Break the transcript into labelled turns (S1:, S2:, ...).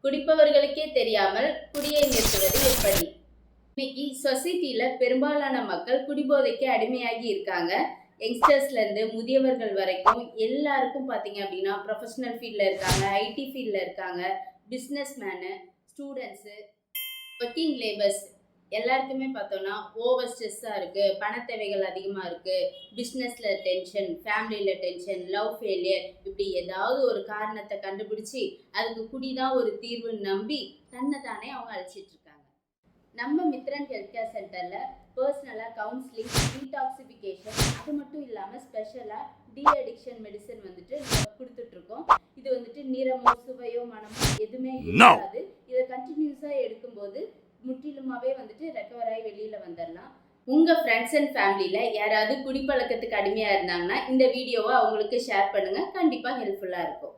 S1: குடிப்பவர்களுக்கே தெரியாமல் குடியை நிறுத்துவது எப்படி? இன்னைக்கு சொசைட்டில பெரும்பாலான மக்கள் குடிபோதைக்கு அடிமையாகி இருக்காங்க. யங்ஸ்டர்ஸ்லேருந்து முதியவர்கள் வரைக்கும் எல்லாருக்கும் பார்த்தீங்க அப்படின்னா ப்ரொஃபஷனல் ஃபீல்டில் இருக்காங்க, ஐடி ஃபீல்டில் இருக்காங்க, business menu, students, working labours எல்லாருக்குமே பார்த்தோன்னா ஓவர் ஸ்ட்ரெஸ்ஸாக இருக்குது, பண தேவைகள் அதிகமாக இருக்குது, பிஸ்னஸில் டென்ஷன், ஃபேமிலியில் டென்ஷன், லவ் ஃபெயிலியர், இப்படி ஏதாவது ஒரு காரணத்தை கண்டுபிடிச்சி அதுக்கு குடிதான் ஒரு தீர்வுன்னு நம்பி தன்னை தானே அவங்க அழிச்சிட்டு இருக்காங்க. நம்ம மித்ரன் ஹெல்த் கேர் சென்டரில் பர்சனலாக கவுன்சிலிங், டீடாக்சிஃபிகேஷன், அது மட்டும் இல்லாமல் ஸ்பெஷலாக டி அடிக்ஷன் மெடிசன் வந்துட்டு நம்ம கொடுத்துட்ருக்கோம். இது வந்துட்டு நிறமோ சுவையோ மனமோ எதுவுமே இருக்காது. இதை கண்டினியூஸாக எடுக்கும்போது முற்றிலுமாவே வந்துட்டு ரெக்கவர் ஆகி வெளியில வந்துடலாம். உங்க ஃப்ரெண்ட்ஸ் அண்ட் ஃபேமிலியில யாராவது குடிப்பழக்கத்துக்கு அடிமையா இருந்தாங்கன்னா இந்த வீடியோவை அவங்களுக்கு ஷேர் பண்ணுங்க. கண்டிப்பா ஹெல்ப்ஃபுல்லா இருக்கும்.